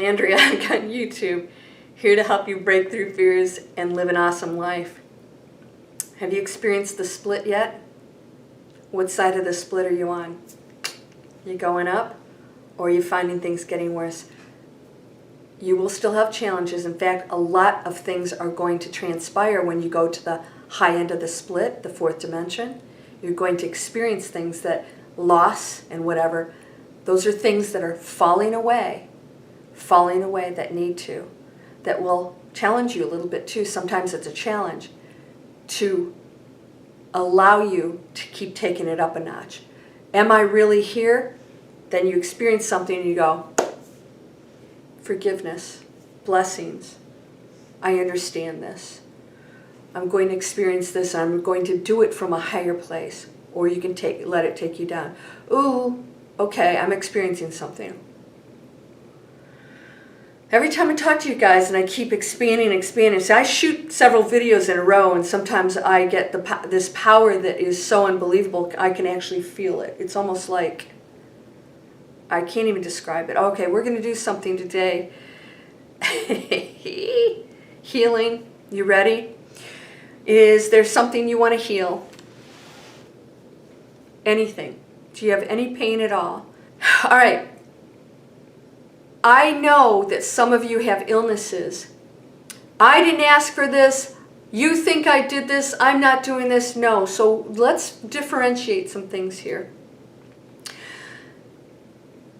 Landria on YouTube, here to help you break through fears and live an awesome life. Have you experienced the split yet? What side of the split are you on? You going up, or are you finding things getting worse? You will still have challenges. In fact, a lot of things are going to transpire when you go to the high end of the split, the fourth dimension. You're going to experience things that loss and whatever. Those are things that are falling away that need to, that will challenge you a little bit too. Sometimes it's a challenge to allow you to keep taking it up a notch. Am I really here? Then you experience something and you go, forgiveness, blessings, I understand this. I'm going to experience this. I'm going to do it from a higher place. Or you can let it take you down. Ooh, okay, I'm experiencing something. Every time I talk to you guys and I keep expanding, so I shoot several videos in a row, and sometimes I get this power that is so unbelievable, I can actually feel it. It's almost like, I can't even describe it. Okay, we're going to do something today. Healing, you ready? Is there something you want to heal? Anything? Do you have any pain at all? All right. I know that some of you have illnesses. I didn't ask for this. You think I did this. I'm not doing this. No. So let's differentiate some things here.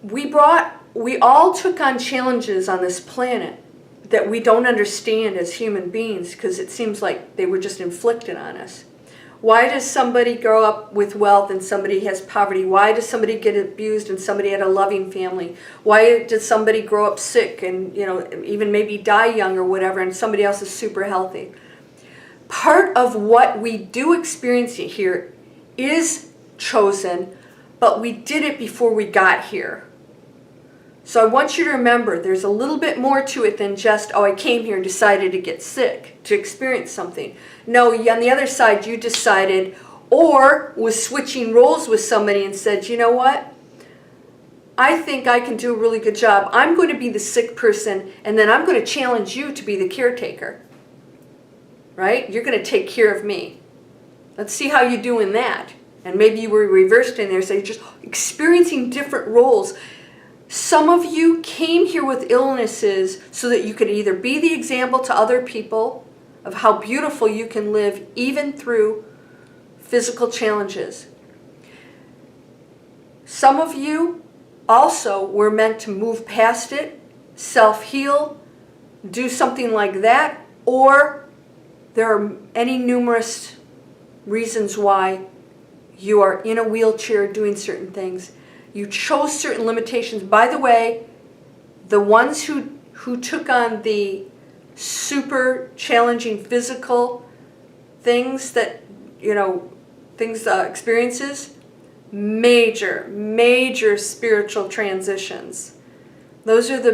We all took on challenges on this planet that we don't understand as human beings, because it seems like they were just inflicted on us. Why does somebody grow up with wealth and somebody has poverty? Why does somebody get abused and somebody had a loving family? Why does somebody grow up sick and, even maybe die young or whatever, and somebody else is super healthy? Part of what we do experience here is chosen, but we did it before we got here. So I want you to remember, there's a little bit more to it than just, oh, I came here and decided to get sick, to experience something. No, on the other side, you decided, or was switching roles with somebody and said, you know what? I think I can do a really good job. I'm going to be the sick person, and then I'm going to challenge you to be the caretaker. Right? You're going to take care of me. Let's see how you do in that. And maybe you were reversed in there, so you're just experiencing different roles. Some of you came here with illnesses so that you could either be the example to other people of how beautiful you can live even through physical challenges. Some of you also were meant to move past it, self-heal, do something like that, or there are any numerous reasons why you are in a wheelchair doing certain things. You chose certain limitations. By the way, the ones who took on the super challenging physical things that, experiences, major spiritual transitions. Those are the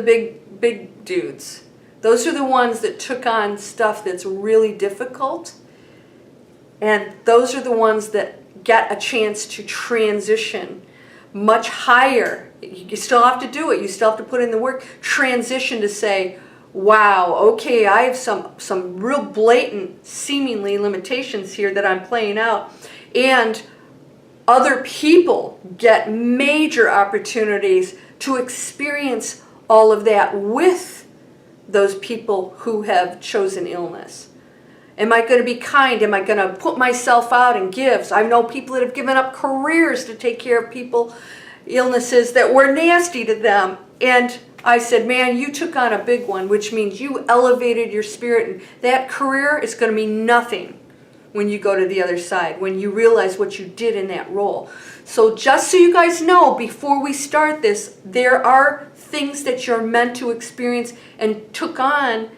big dudes. Those are the ones that took on stuff that's really difficult. And those are the ones that get a chance to transition much higher. You still have to do it. You still have to put in the work. Transition to say, wow, okay, I have some real blatant, seemingly limitations here that I'm playing out. And other people get major opportunities to experience all of that with those people who have chosen illness. Am I going to be kind? Am I going to put myself out and give? I know people that have given up careers to take care of people, illnesses that were nasty to them. And I said, man, you took on a big one, which means you elevated your spirit. And that career is going to mean nothing when you go to the other side, when you realize what you did in that role. So just so you guys know, before we start this, there are things that you're meant to experience and took on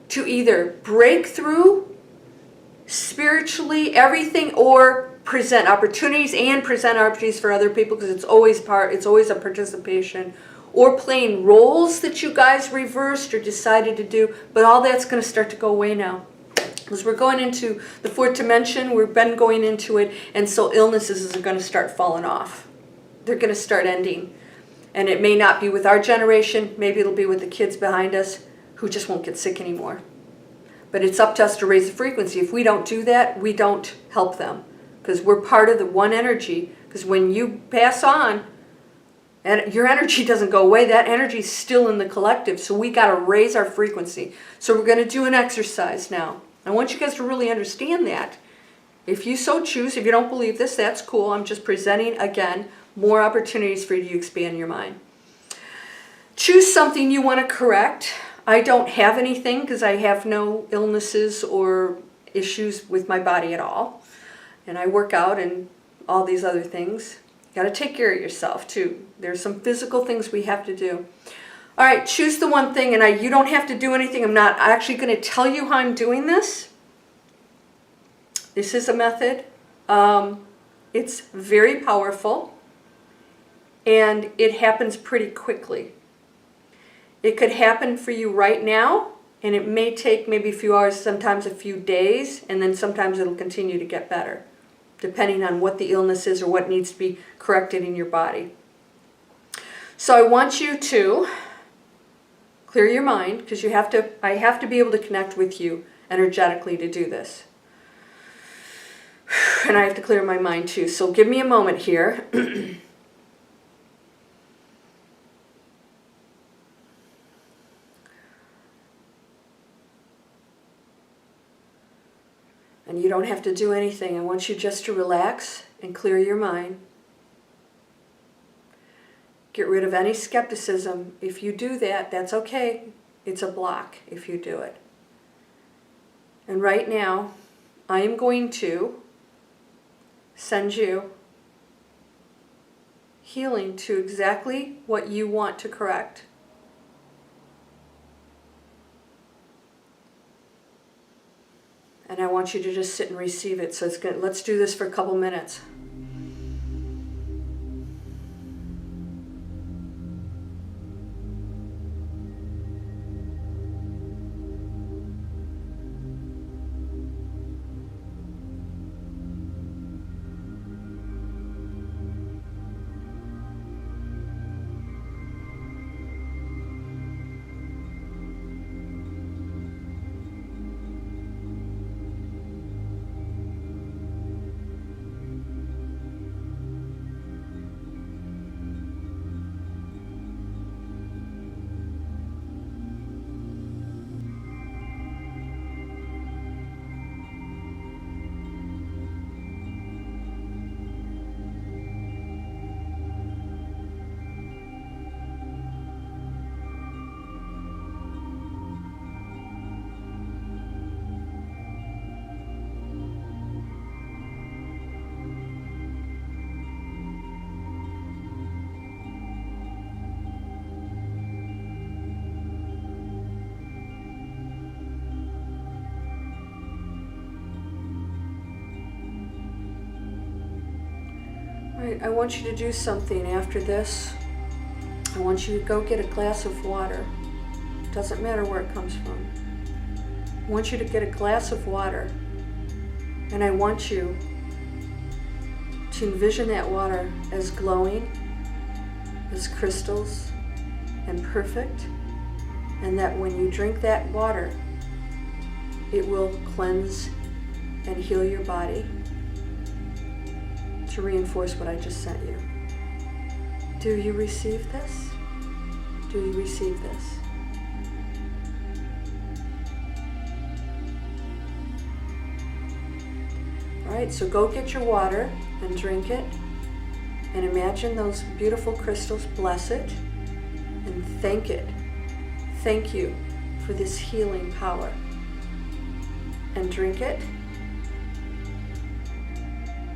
to either break through spiritually everything, or present opportunities for other people, because it's always a participation, or playing roles that you guys reversed or decided to do. But all that's going to start to go away now, because we're going into the fourth dimension. We've been going into it, and so illnesses are going to start falling off. They're going to start ending. And it may not be with our generation, maybe it'll be with the kids behind us who just won't get sick anymore. But it's up to us to raise the frequency. If we don't do that, we don't help them, because we're part of the one energy. Because when you pass on, and your energy doesn't go away, that energy is still in the collective. So we got to raise our frequency. So we're going to do an exercise now. I want you guys to really understand that. If you so choose, if you don't believe this, that's cool. I'm just presenting, again, more opportunities for you to expand your mind. Choose something you want to correct. I don't have anything because I have no illnesses or issues with my body at all. And I work out and all these other things. You got to take care of yourself too. There's some physical things we have to do. All right, choose the one thing, and you don't have to do anything. I'm not actually going to tell you how I'm doing this. This is a method. It's very powerful, and it happens pretty quickly. It could happen for you right now, and it may take maybe a few hours, sometimes a few days, and then sometimes it'll continue to get better, depending on what the illness is or what needs to be corrected in your body. So I want you to clear your mind, because I have to be able to connect with you energetically to do this. And I have to clear my mind too. So give me a moment here. And you don't have to do anything. I want you just to relax and clear your mind. Get rid of any skepticism. If you do that, that's okay. It's a block if you do it. And right now, I am going to send you healing to exactly what you want to correct. And I want you to just sit and receive it. So it's good. Let's do this for a couple minutes. Right, I want you to do something after this. I want you to go get a glass of water. Doesn't matter where it comes from. I want you to get a glass of water, and I want you to envision that water as glowing, as crystals, and perfect, and that when you drink that water, it will cleanse and heal your body to reinforce what I just sent you. Do you receive this? Do you receive this? All right, so go get your water and drink it, and imagine those beautiful crystals. Bless it and thank it. Thank you for this healing power. And drink it.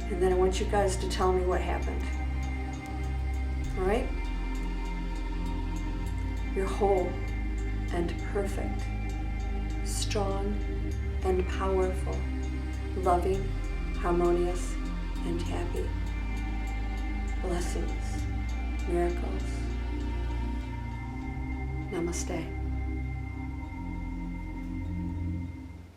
And then I want you guys to tell me what happened. All right? You're whole and perfect, strong and powerful, loving, harmonious, and happy. Blessings, miracles. Namaste.